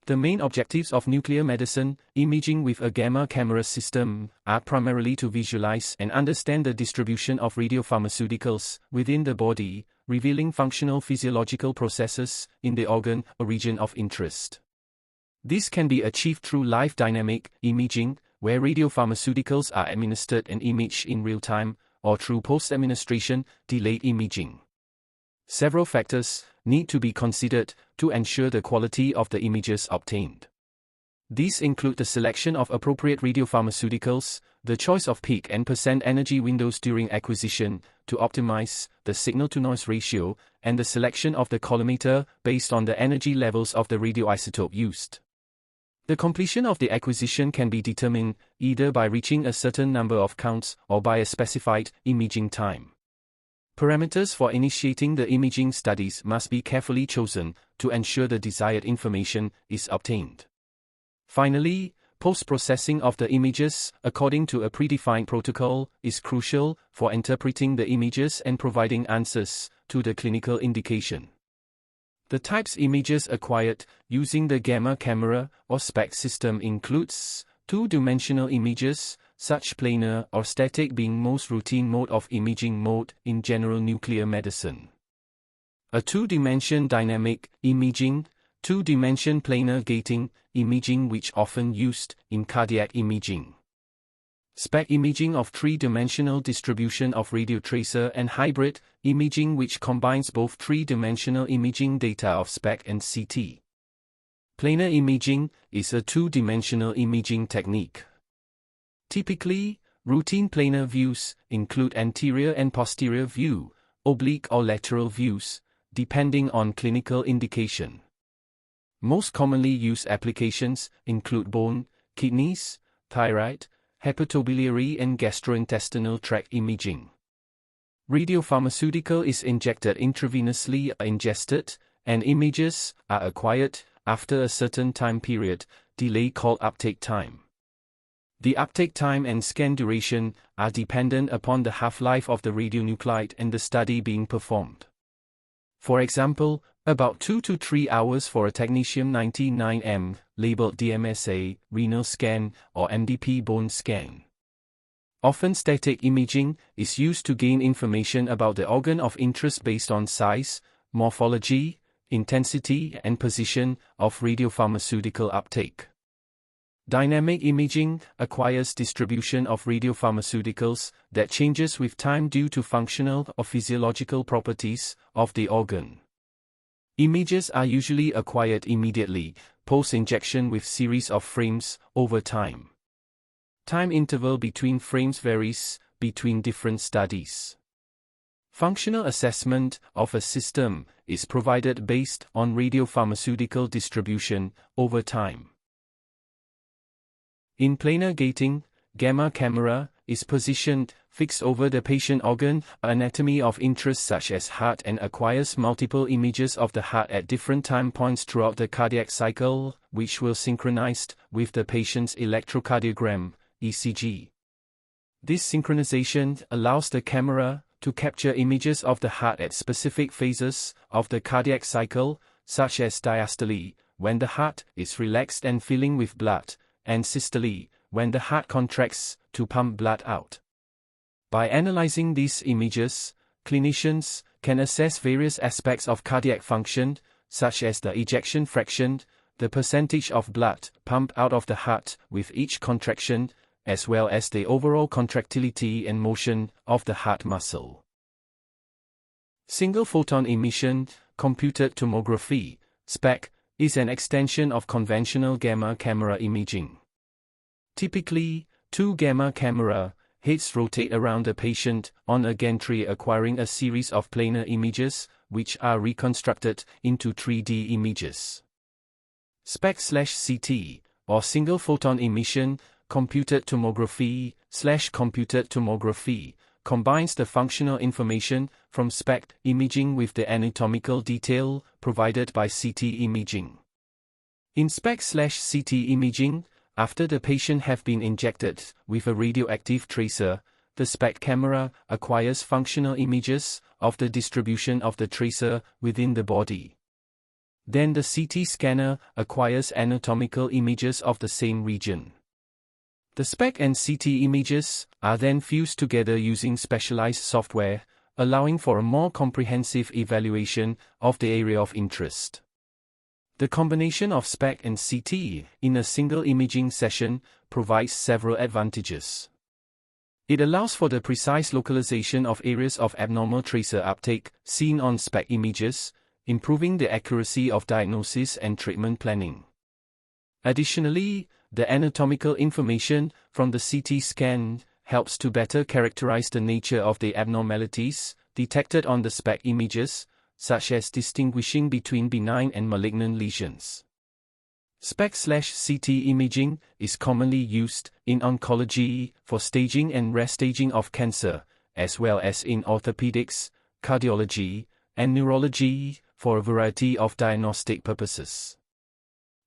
The main objectives of nuclear medicine, imaging with a gamma camera system, are primarily to visualize and understand the distribution of radiopharmaceuticals within the body, revealing functional physiological processes in the organ or region of interest. This can be achieved through live dynamic imaging, where radiopharmaceuticals are administered and imaged in real time, or through post-administration, delayed imaging. Several factors need to be considered to ensure the quality of the images obtained. These include the selection of appropriate radiopharmaceuticals, the choice of peak and percent energy windows during acquisition to optimize the signal-to-noise ratio, and the selection of the collimator based on the energy levels of the radioisotope used. The completion of the acquisition can be determined either by reaching a certain number of counts or by a specified imaging time. Parameters for initiating the imaging studies must be carefully chosen to ensure the desired information is obtained. Finally, post-processing of the images, according to a predefined protocol, is crucial for interpreting the images and providing answers to the clinical indication. The types images acquired using the gamma camera or SPECT system includes two-dimensional images, such planar or static being most routine mode of imaging mode in general nuclear medicine. A two-dimension dynamic imaging, two-dimension planar gating imaging which often used in cardiac imaging. SPECT imaging of three-dimensional distribution of radiotracer and hybrid imaging which combines both three-dimensional imaging data of SPECT and CT. Planar imaging is a two-dimensional imaging technique. Typically, routine planar views include anterior and posterior view, oblique or lateral views, depending on clinical indication. Most commonly used applications include bone, kidneys, thyroid, hepatobiliary and gastrointestinal tract imaging. Radiopharmaceutical is injected intravenously or ingested, and images are acquired after a certain time period, delay called uptake time. The uptake time and scan duration are dependent upon the half-life of the radionuclide and the study being performed. For example, about 2 to 3 hours for a technetium-99m, labeled DMSA, renal scan, or MDP bone scan. Often static imaging is used to gain information about the organ of interest based on size, morphology, intensity and position of radiopharmaceutical uptake. Dynamic imaging acquires distribution of radiopharmaceuticals that changes with time due to functional or physiological properties of the organ. Images are usually acquired immediately, post-injection with series of frames over time. Time interval between frames varies between different studies. Functional assessment of a system is provided based on radiopharmaceutical distribution over time. In planar gating, gamma camera is positioned fixed over the patient organ anatomy of interest such as heart and acquires multiple images of the heart at different time points throughout the cardiac cycle, which will synchronized with the patient's electrocardiogram, ECG. This synchronization allows the camera to capture images of the heart at specific phases of the cardiac cycle, such as diastole, when the heart is relaxed and filling with blood, and systole, when the heart contracts to pump blood out. By analyzing these images, clinicians can assess various aspects of cardiac function, such as the ejection fraction, the percentage of blood pumped out of the heart with each contraction, as well as the overall contractility and motion of the heart muscle. Single-photon emission, computed tomography, SPECT, is an extension of conventional gamma camera imaging. Typically, two gamma camera heads rotate around the patient on a gantry acquiring a series of planar images, which are reconstructed into 3D images. SPECT/CT, or single-photon emission, computed tomography/computed tomography, combines the functional information from SPECT imaging with the anatomical detail provided by CT imaging. In SPECT/CT imaging, after the patient have been injected with a radioactive tracer, the SPECT camera acquires functional images of the distribution of the tracer within the body. Then the CT scanner acquires anatomical images of the same region. The SPECT and CT images are then fused together using specialized software, allowing for a more comprehensive evaluation of the area of interest. The combination of SPECT and CT in a single imaging session provides several advantages. It allows for the precise localization of areas of abnormal tracer uptake seen on SPECT images, improving the accuracy of diagnosis and treatment planning. Additionally, the anatomical information from the CT scan helps to better characterize the nature of the abnormalities detected on the SPECT images, such as distinguishing between benign and malignant lesions. SPECT/CT imaging is commonly used in oncology for staging and restaging of cancer, as well as in orthopedics, cardiology, and neurology for a variety of diagnostic purposes.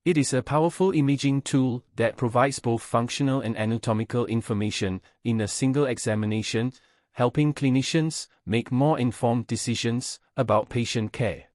It is a powerful imaging tool that provides both functional and anatomical information in a single examination, helping clinicians make more informed decisions about patient care.